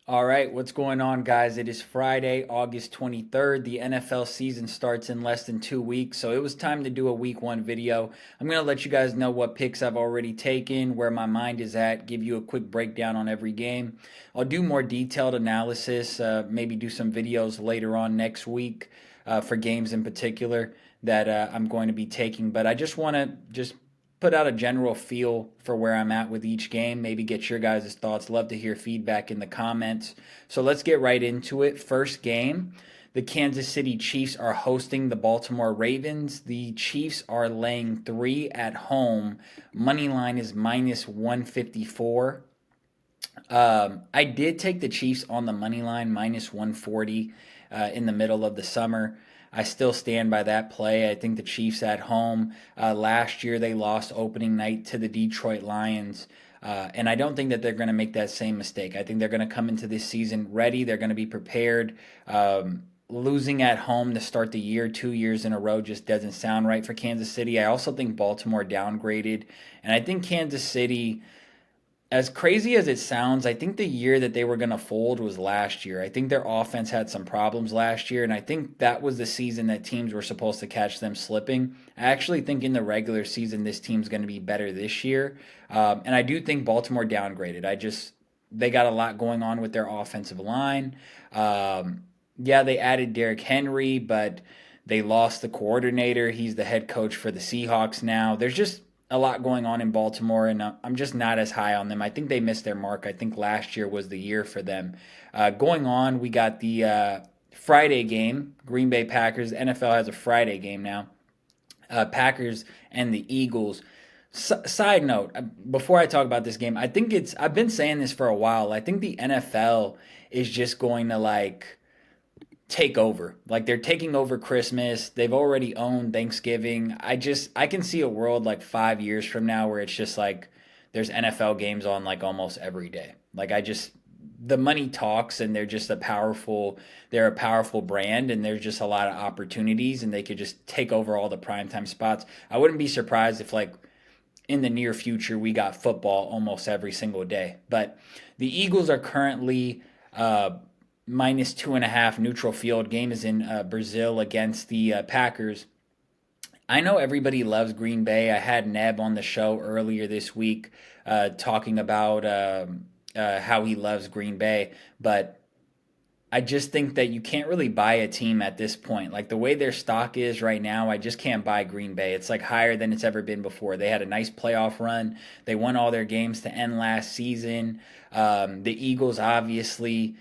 All right, what's going on, guys? It is Friday, August 23rd. The NFL season starts in less than 2 weeks, so it was time to do a week one video. I'm going to let you guys know what picks I've already taken, where my mind is at, give you a quick breakdown on every game. I'll do more detailed analysis, maybe do some videos later on next week for games in particular that I'm going to be taking. But I just want to just put out a general feel for where I'm at with each game, maybe get your guys' thoughts. Love to hear feedback in the comments. So let's get right into it. First game, the Kansas City Chiefs are hosting the Baltimore Ravens. The Chiefs are laying 3 at home. Money line is minus 154. I did take the Chiefs on the money line minus 140 in the middle of the summer. I still stand by that play. I think the Chiefs at home. Last year they lost opening night to the Detroit Lions. And I don't think that they're going to make that same mistake. I think they're going to come into this season ready. They're going to be prepared. Losing at home to start the year 2 years in a row just doesn't sound right for Kansas City. I also think Baltimore downgraded. And I think Kansas City, as crazy as it sounds, I think the year that they were going to fold was last year. I think their offense had some problems last year, and I think that was the season that teams were supposed to catch them slipping. I actually think in the regular season, this team's going to be better this year. And I do think Baltimore downgraded. They got a lot going on with their offensive line. Yeah, they added Derrick Henry, but they lost the coordinator. He's the head coach for the Seahawks now. There's just a lot going on in Baltimore, and I'm just not as high on them. I think they missed their mark. I think last year was the year for them. Going on, we got the Friday game, Green Bay Packers. NFL has a Friday game now. Packers and the Eagles. Side note, before I talk about this game, I've been saying this for a while. I think the NFL is just going to take over. Like they're taking over Christmas. They've already owned Thanksgiving. I can see a world like 5 years from now where it's just like there's NFL games on like almost every day. The money talks, and they're a powerful brand, and there's just a lot of opportunities, and they could just take over all the primetime spots. I wouldn't be surprised if like in the near future we got football almost every single day. But the Eagles are currently minus 2.5 neutral field. Game is in Brazil against the Packers. I know everybody loves Green Bay. I had Neb on the show earlier this week talking about how he loves Green Bay, but I just think that you can't really buy a team at this point. Like the way their stock is right now, I just can't buy Green Bay. It's like higher than it's ever been before. They had a nice playoff run. They won all their games to end last season. The Eagles obviously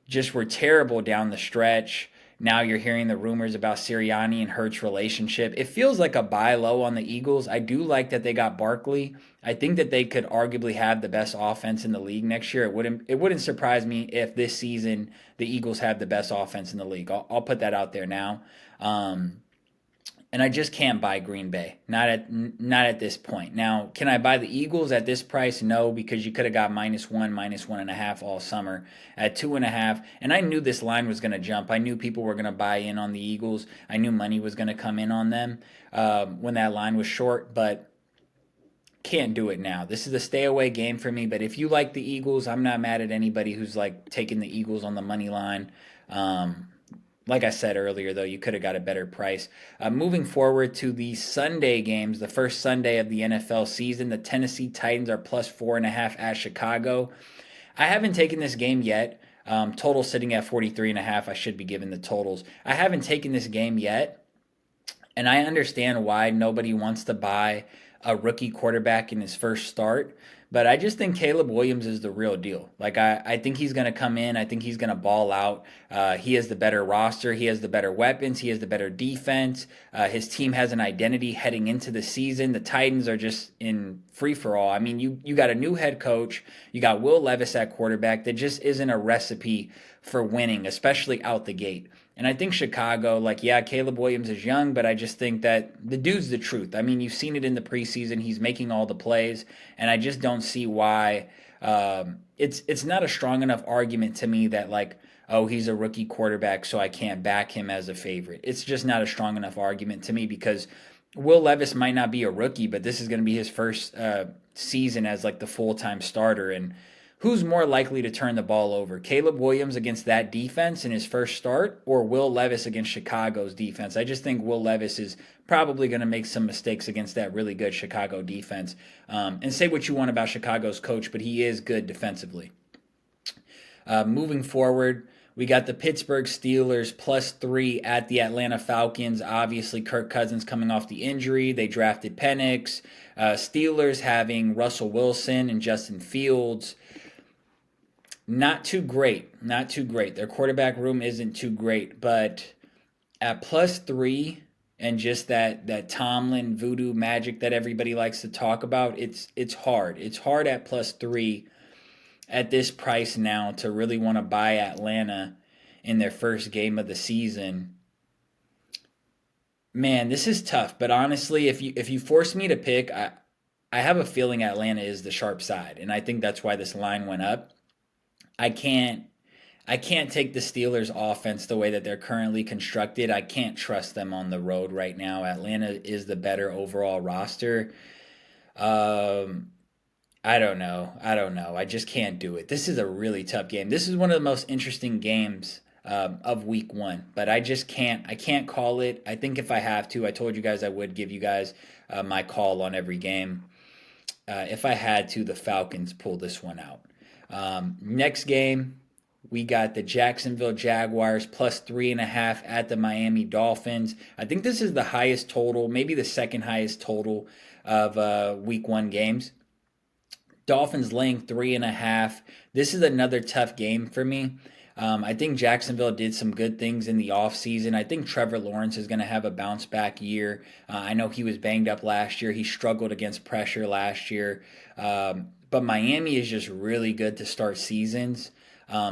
just were terrible down the stretch. Now you're hearing the rumors about Sirianni and Hurts' relationship. It feels like a buy low on the Eagles. I do like that they got Barkley. I think that they could arguably have the best offense in the league next year. It wouldn't surprise me if this season the Eagles have the best offense in the league. I'll put that out there now. And I just can't buy Green Bay. Not at this point. Now, can I buy the Eagles at this price? No, because you could have got -1, -1.5 all summer at 2.5. And I knew this line was going to jump. I knew people were going to buy in on the Eagles. I knew money was going to come in on them when that line was short, but can't do it now. This is a stay away game for me. But if you like the Eagles, I'm not mad at anybody who's like taking the Eagles on the money line. Like I said earlier, though, you could have got a better price. Moving forward to the Sunday games, the first Sunday of the NFL season, the Tennessee Titans are +4.5 at Chicago. I haven't taken this game yet. Total sitting at 43.5. I should be given the totals. I haven't taken this game yet, and I understand why nobody wants to buy a rookie quarterback in his first start. But I just think Caleb Williams is the real deal. I think he's going to come in. I think he's going to ball out. He has the better roster. He has the better weapons. He has the better defense. His team has an identity heading into the season. The Titans are just in free-for-all. I mean, you got a new head coach. You got Will Levis at quarterback. That just isn't a recipe for winning, especially out the gate. And I think Chicago, Caleb Williams is young, but I just think that the dude's the truth. I mean, you've seen it in the preseason. He's making all the plays, and I just don't see why it's not a strong enough argument to me that oh, he's a rookie quarterback, so I can't back him as a favorite. It's just not a strong enough argument to me because Will Levis might not be a rookie, but this is going to be his first season as the full-time starter, and who's more likely to turn the ball over? Caleb Williams against that defense in his first start, or Will Levis against Chicago's defense? I just think Will Levis is probably going to make some mistakes against that really good Chicago defense. And say what you want about Chicago's coach, but he is good defensively. Moving forward, we got the Pittsburgh Steelers +3 at the Atlanta Falcons. Obviously, Kirk Cousins coming off the injury. They drafted Penix. Steelers having Russell Wilson and Justin Fields. Not too great. Not too great. Their quarterback room isn't too great. But at +3 and just that Tomlin voodoo magic that everybody likes to talk about, it's hard. It's hard at +3 at this price now to really want to buy Atlanta in their first game of the season. Man, this is tough. But honestly, if you force me to pick, I have a feeling Atlanta is the sharp side, and I think that's why this line went up. I can't take the Steelers offense the way that they're currently constructed. I can't trust them on the road right now. Atlanta is the better overall roster. I don't know. I just can't do it. This is a really tough game. This is one of the most interesting games of week one, but I just can't. I can't call it. I think if I have to, I told you guys I would give you guys my call on every game. If I had to, the Falcons pull this one out. Next game, we got the Jacksonville Jaguars +3.5 at the Miami Dolphins. I think this is the highest total, maybe the second highest total of week one games. Dolphins laying 3.5. This is another tough game for me. I think Jacksonville did some good things in the offseason. I think Trevor Lawrence is going to have a bounce back year. I know he was banged up last year. He struggled against pressure last year. But Miami is just really good to start seasons.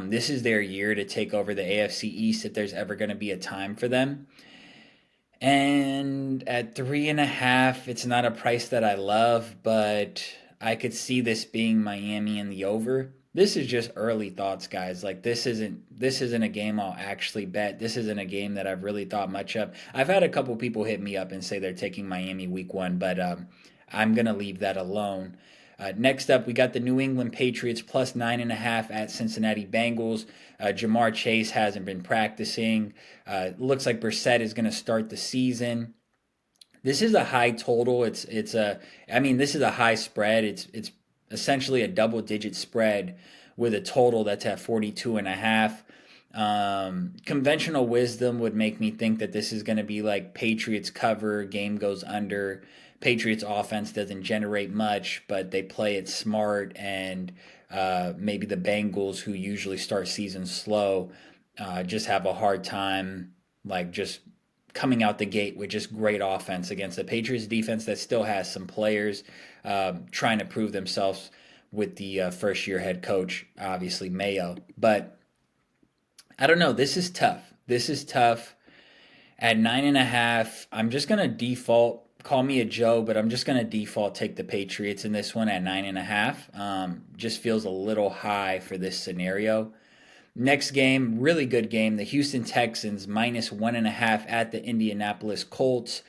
This is their year to take over the AFC East if there's ever going to be a time for them. And at 3.5, it's not a price that I love, but I could see this being Miami in the over. This is just early thoughts, guys. Like this isn't a game I'll actually bet. This isn't a game that I've really thought much of. I've had a couple people hit me up and say they're taking Miami week one, but I'm gonna leave that alone. Next up, we got the New England Patriots +9.5 at Cincinnati Bengals. Jamar Chase hasn't been practicing. Looks like Brissett is going to start the season. This is a high total. This is a high spread. It's essentially a double-digit spread with a total that's at 42.5. Conventional wisdom would make me think that this is going to be like Patriots cover, game goes under. Patriots offense doesn't generate much, but they play it smart, and maybe the Bengals, who usually start seasons slow, just have a hard time, like just coming out the gate with just great offense against the Patriots defense that still has some players trying to prove themselves with the first-year head coach, obviously Mayo. But I don't know. This is tough. At 9.5, I'm just going to default. Call me a Joe, but I'm just going to default take the Patriots in this one at 9.5. Just feels a little high for this scenario. Next game, really good game. The Houston Texans -1.5 at the Indianapolis Colts.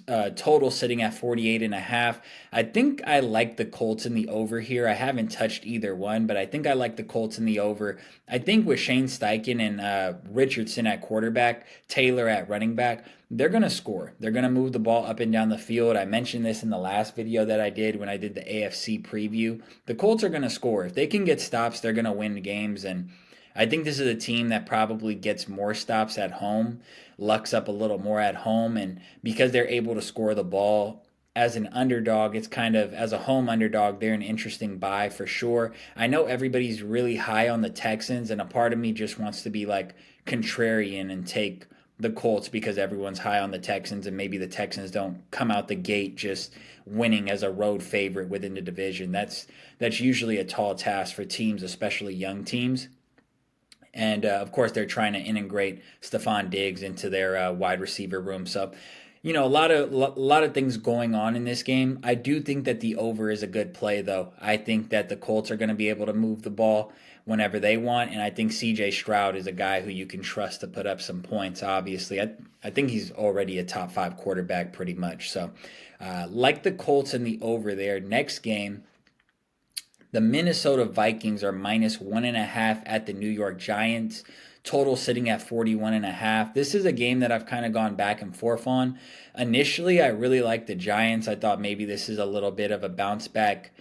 Total sitting at 48.5. I think I like the Colts in the over here. I haven't touched either one, but I think I like the Colts in the over. I think with Shane Steichen and Richardson at quarterback, Taylor at running back, they're going to score. They're going to move the ball up and down the field. I mentioned this in the last video that I did when I did the AFC preview. The Colts are going to score. If they can get stops, they're going to win games, and I think this is a team that probably gets more stops at home, lucks up a little more at home, and because they're able to score the ball as an underdog, it's kind of, as a home underdog, they're an interesting buy for sure. I know everybody's really high on the Texans, and a part of me just wants to be like contrarian and take the Colts because everyone's high on the Texans, and maybe the Texans don't come out the gate just winning as a road favorite within the division. That's usually a tall task for teams, especially young teams. And, of course, they're trying to integrate Stephon Diggs into their wide receiver room. So, a lot of things going on in this game. I do think that the over is a good play, though. I think that the Colts are going to be able to move the ball whenever they want, and I think C.J. Stroud is a guy who you can trust to put up some points, obviously. I think he's already a top 5 quarterback pretty much. So, like the Colts in the over there. Next game, The Minnesota Vikings are -1.5 at the New York Giants. Total sitting at 41.5. This is a game that I've kind of gone back and forth on. Initially, I really liked the Giants. I thought maybe this is a little bit of a bounce back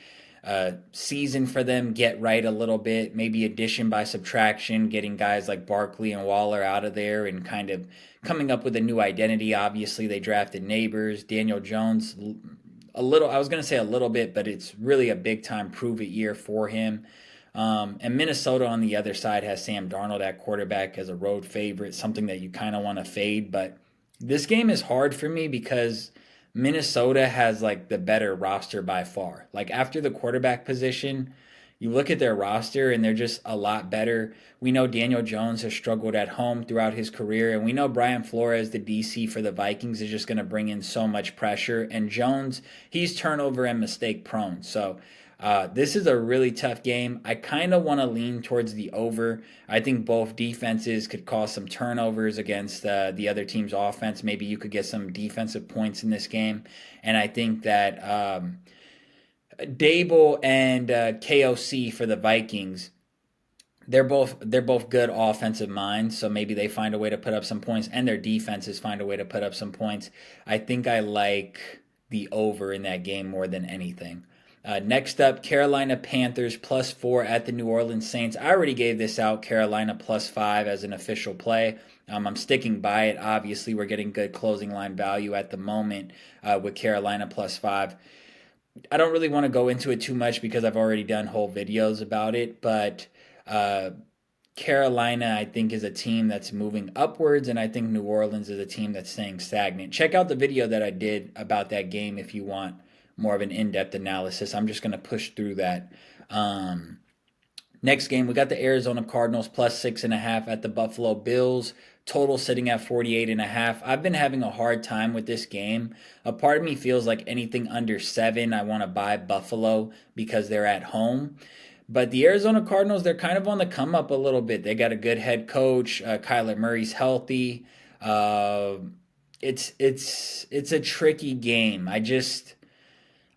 season for them, get right a little bit, maybe addition by subtraction, getting guys like Barkley and Waller out of there and kind of coming up with a new identity. Obviously, they drafted Neighbors, Daniel Jones, a little, I was going to say a little bit, but it's really a big time prove it year for him. And Minnesota on the other side has Sam Darnold at quarterback as a road favorite, something that you kind of want to fade. But this game is hard for me because Minnesota has like the better roster by far. Like after the quarterback position, you look at their roster and they're just a lot better. We know Daniel Jones has struggled at home throughout his career, and we know Brian Flores, the DC for the Vikings, is just going to bring in so much pressure. And Jones, he's turnover and mistake prone. So this is a really tough game. I kind of want to lean towards the over. I think both defenses could cause some turnovers against the other team's offense. Maybe you could get some defensive points in this game. And I think that Dable and KOC for the Vikings, they're both good offensive minds, so maybe they find a way to put up some points, and their defenses find a way to put up some points. I think I like the over in that game more than anything. Next up, Carolina Panthers +4 at the New Orleans Saints. I already gave this out, Carolina +5 as an official play. I'm sticking by it. Obviously, we're getting good closing line value at the moment with Carolina +5. I don't really want to go into it too much because I've already done whole videos about it, but Carolina, I think, is a team that's moving upwards, and I think New Orleans is a team that's staying stagnant. Check out the video that I did about that game if you want more of an in-depth analysis. I'm just going to push through that. Next game, we got the Arizona Cardinals +6.5 at the Buffalo Bills. Total sitting at 48.5. I've been having a hard time with this game. A part of me feels like anything under 7, I want to buy Buffalo because they're at home. But the Arizona Cardinals, they're kind of on the come up a little bit. They got a good head coach. Kyler Murray's healthy. It's a tricky game.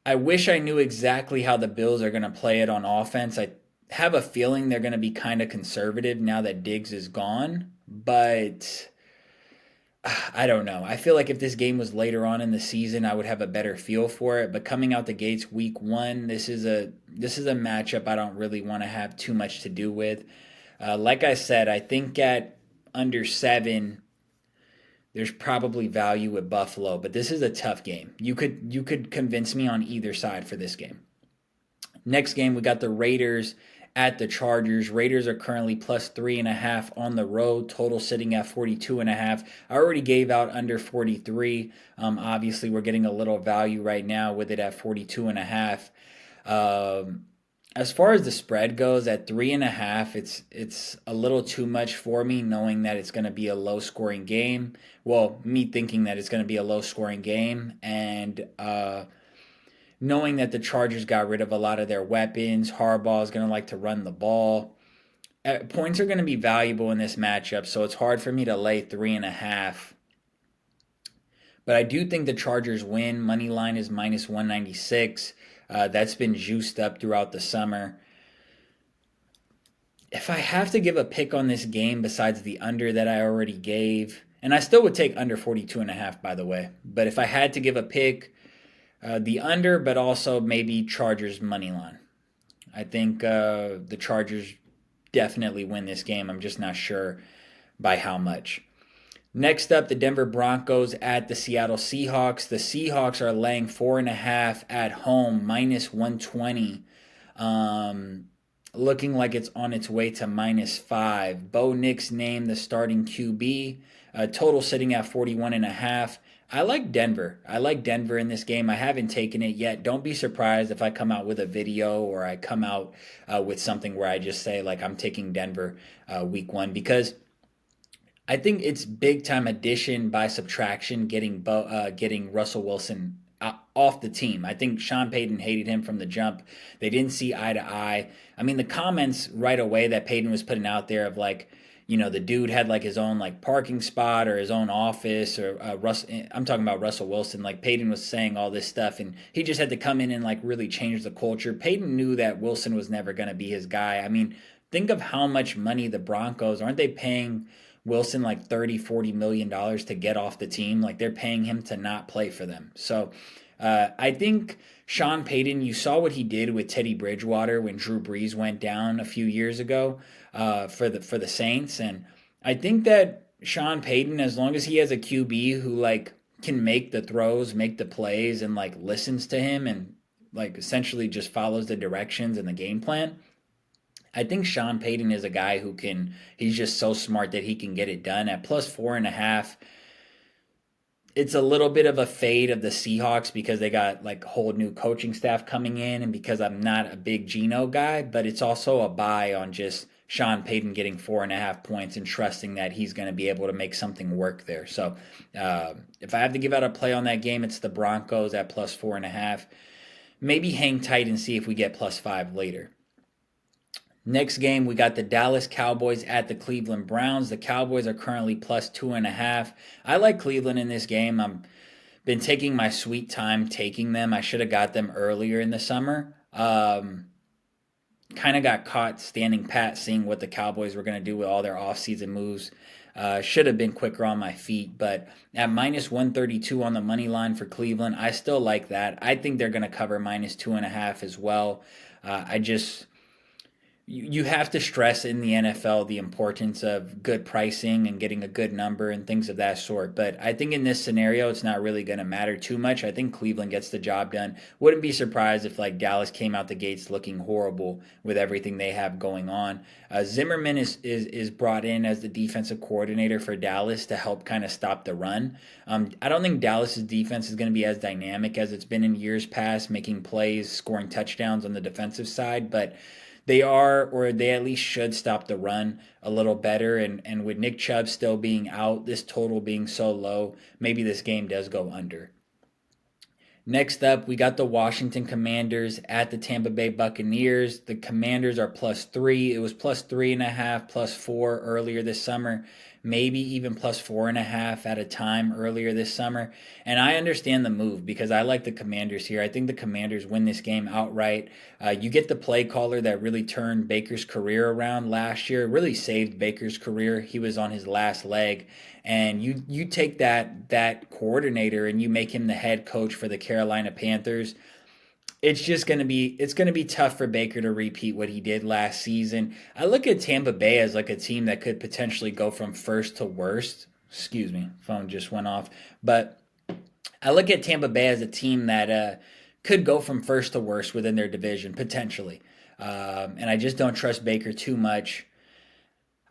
I wish I knew exactly how the Bills are going to play it on offense. I have a feeling they're going to be kind of conservative now that Diggs is gone, but I don't know. I feel like if this game was later on in the season, I would have a better feel for it. But coming out the gates week 1, this is a matchup I don't really want to have too much to do with. Like I said, I think at under 7, there's probably value with Buffalo, but this is a tough game. You could convince me on either side for this game. Next game, we got the Raiders at the Chargers. Raiders are currently +3.5 on the road. Total sitting at 42.5. I already gave out under 43. Obviously, we're getting a little value right now with it at 42.5. As far as the spread goes, at 3.5, it's a little too much for me, knowing that it's going to be a low-scoring game. Well, me thinking that it's going to be a low-scoring game, and knowing that the Chargers got rid of a lot of their weapons. Harbaugh is going to like to run the ball. Points are going to be valuable in this matchup, so it's hard for me to lay 3.5. But I do think the Chargers win. Money line is -196. That's been juiced up throughout the summer. If I have to give a pick on this game besides the under that I already gave, and I still would take under 42.5, by the way, but if I had to give a pick, the under, but also maybe Chargers money line. I think the Chargers definitely win this game. I'm just not sure by how much. Next up, the Denver Broncos at the Seattle Seahawks. The Seahawks are laying 4.5 at home, -120. Looking like it's on its way to -5. Bo Nix named the starting QB. Total sitting at 41.5. I like Denver. I like Denver in this game. I haven't taken it yet. Don't be surprised if I come out with a video or I come out with something where I just say, like, I'm taking Denver week 1, because I think it's big time addition by subtraction getting Russell Wilson off the team. I think Sean Payton hated him from the jump. They didn't see eye to eye. I mean, the comments right away that Payton was putting out there of like, the dude had like his own like parking spot or his own office, or I'm talking about Russell Wilson. Like Peyton was saying all this stuff, and he just had to come in and like really change the culture. Peyton knew that Wilson was never going to be his guy. I mean, think of how much money the Broncos aren't they paying Wilson like 30-40 million dollars to get off the team. Like they're paying him to not play for them. So I think Sean Payton, you saw what he did with Teddy Bridgewater when Drew Brees went down a few years ago for the Saints, and I think that Sean Payton, as long as he has a QB who like can make the throws, make the plays, and like listens to him and like essentially just follows the directions and the game plan. I think Sean Payton is a guy who can. He's just so smart that he can get it done at plus 4.5. It's a little bit of a fade of the Seahawks because they got like a whole new coaching staff coming in, and because I'm not a big Geno guy, but it's also a buy on just Sean Payton getting 4.5 points and trusting that he's going to be able to make something work there. So if I have to give out a play on that game, it's the Broncos at plus 4.5. Maybe hang tight and see if we get plus 5 later. Next game, we got the Dallas Cowboys at the Cleveland Browns. The Cowboys are currently plus 2.5. I like Cleveland in this game. I'm been taking my sweet time taking them. I should have got them earlier in the summer. Kind of got caught standing pat, seeing what the Cowboys were going to do with all their offseason moves. Should have been quicker on my feet, but at minus 132 on the money line for Cleveland, I still like that. I think they're going to cover minus 2.5 as well. You have to stress in the NFL the importance of good pricing and getting a good number and things of that sort. But I think in this scenario, it's not really going to matter too much. I think Cleveland gets the job done. Wouldn't be surprised if like Dallas came out the gates looking horrible with everything they have going on. Zimmerman is brought in as the defensive coordinator for Dallas to help kind of stop the run. I don't think Dallas's defense is going to be as dynamic as it's been in years past, making plays, scoring touchdowns on the defensive side, but they are, or they at least should stop the run a little better. And with Nick Chubb still being out, this total being so low, maybe this game does go under. Next up, we got the Washington Commanders at the Tampa Bay Buccaneers. The Commanders are plus 3. It was plus 3.5, plus 4 earlier this summer, maybe even plus 4.5 at a time earlier this summer. And I understand the move because I like the Commanders here. I think the Commanders win this game outright. You get the play caller that really turned Baker's career around last year, really saved Baker's career. He was on his last leg. And you take that coordinator and you make him the head coach for the Carolina Panthers. It's going to be tough for Baker to repeat what he did last season. I look at Tampa Bay as like a team that could potentially go from first to worst. Excuse me, phone just went off. But I look at Tampa Bay as a team that could go from first to worst within their division potentially. And I just don't trust Baker too much.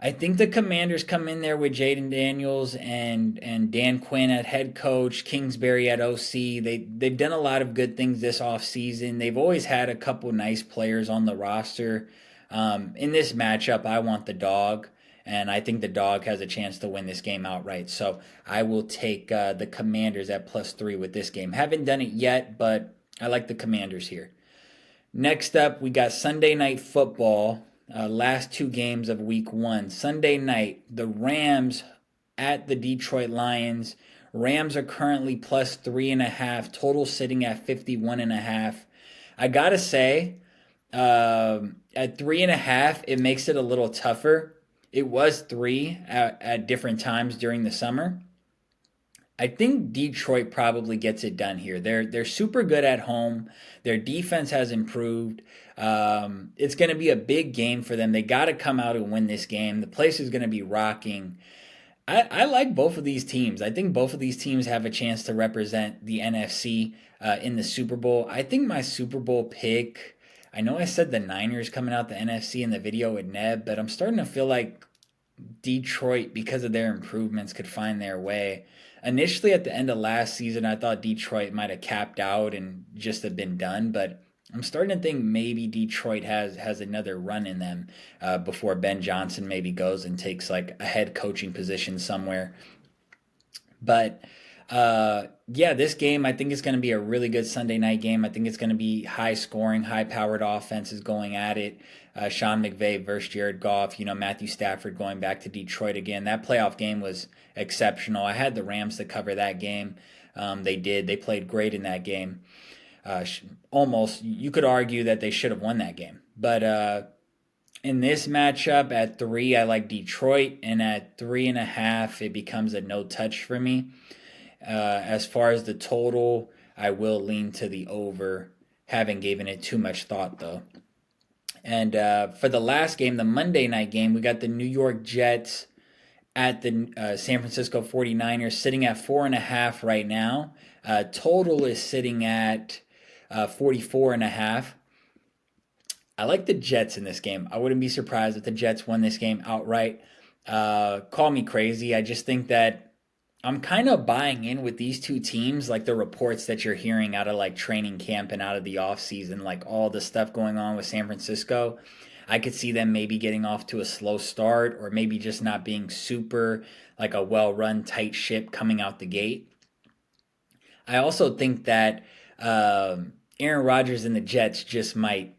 I think the Commanders come in there with Jaden Daniels and Dan Quinn at head coach, Kingsbury at OC. They've done a lot of good things this offseason. They've always had a couple nice players on the roster. In this matchup, I want the dog, and I think the dog has a chance to win this game outright. So I will take the Commanders at plus 3 with this game. Haven't done it yet, but I like the Commanders here. Next up, we got Sunday Night Football. Last 2 games of week 1. Sunday night, the Rams at the Detroit Lions. Rams are currently plus 3.5, total sitting at 51.5. I gotta say, at 3.5, it makes it a little tougher. It was 3 at different times during the summer. I think Detroit probably gets it done here. They're super good at home. Their defense has improved. It's going to be a big game for them. They got to come out and win this game. The place is going to be rocking. I like both of these teams. I think both of these teams have a chance to represent the NFC in the Super Bowl. I think my Super Bowl pick, I know I said the Niners coming out the NFC in the video with Neb, but I'm starting to feel like Detroit, because of their improvements, could find their way. Initially, at the end of last season, I thought Detroit might have capped out and just have been done, but I'm starting to think maybe Detroit has another run in them before Ben Johnson maybe goes and takes like a head coaching position somewhere. But yeah, this game I think is going to be a really good Sunday night game. I think it's going to be high scoring, high powered offenses going at it. Sean McVay versus Jared Goff. Matthew Stafford going back to Detroit again. That playoff game was exceptional. I had the Rams to cover that game. They did. They played great in that game. Almost, you could argue that they should have won that game. But in this matchup at 3, I like Detroit, and at 3.5, it becomes a no touch for me. As far as the total, I will lean to the over. Haven't given it too much thought though. And for the last game, the Monday night game, we got the New York Jets at the San Francisco 49ers, sitting at 4.5 right now. Total is sitting at 44.5. I like the Jets in this game. I wouldn't be surprised if the Jets won this game outright. Call me crazy. I just think that I'm kind of buying in with these two teams, like the reports that you're hearing out of like training camp and out of the offseason, like all the stuff going on with San Francisco. I could see them maybe getting off to a slow start, or maybe just not being super like a well-run tight ship coming out the gate. I also think that Aaron Rodgers and the Jets might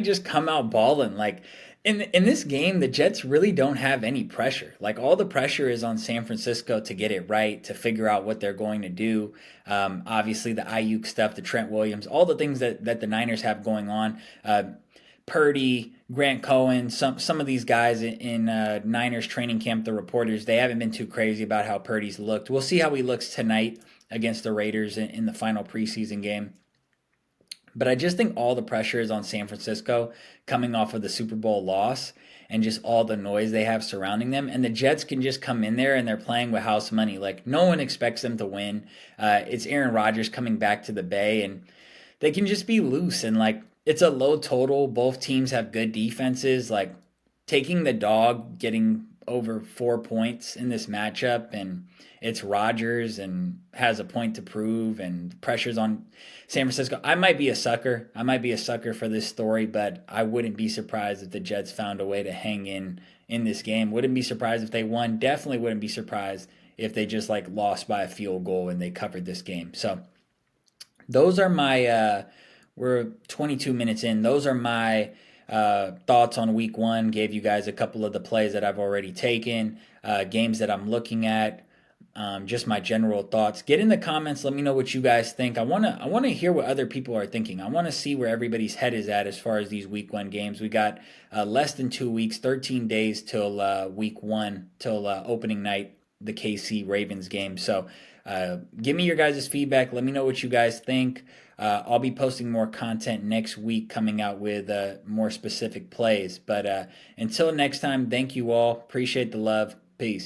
just come out balling. Like in this game, the Jets really don't have any pressure. Like all the pressure is on San Francisco to get it right, to figure out what they're going to do. Obviously, the Ayuk stuff, the Trent Williams, all the things that the Niners have going on. Purdy, Grant Cohen, some of these guys in Niners training camp, the reporters, they haven't been too crazy about how Purdy's looked. We'll see how he looks tonight against the Raiders in the final preseason game. But I just think all the pressure is on San Francisco coming off of the Super Bowl loss and just all the noise they have surrounding them. And the Jets can just come in there and they're playing with house money. Like no one expects them to win. It's Aaron Rodgers coming back to the Bay, and they can just be loose. And like it's a low total. Both teams have good defenses. Like taking the dog, getting over 4 points in this matchup, and it's Rodgers and has a point to prove, and pressure's on San Francisco. I might be a sucker. I might be a sucker for this story, but I wouldn't be surprised if the Jets found a way to hang in this game. Wouldn't be surprised if they won. Definitely wouldn't be surprised if they just like lost by a field goal and they covered this game. So those are my we're 22 minutes in. Those are my thoughts on week 1. Gave you guys a couple of the plays that I've already taken, games that I'm looking at, just my general thoughts. Get in the comments. Let me know what you guys think. I wanna hear what other people are thinking. I want to see where everybody's head is at as far as these week 1 games. We got less than 2 weeks, 13 days till week 1, till opening night, the KC Ravens game. So give me your guys' feedback. Let me know what you guys think. I'll be posting more content next week, coming out with more specific plays. But until next time, thank you all. Appreciate the love. Peace.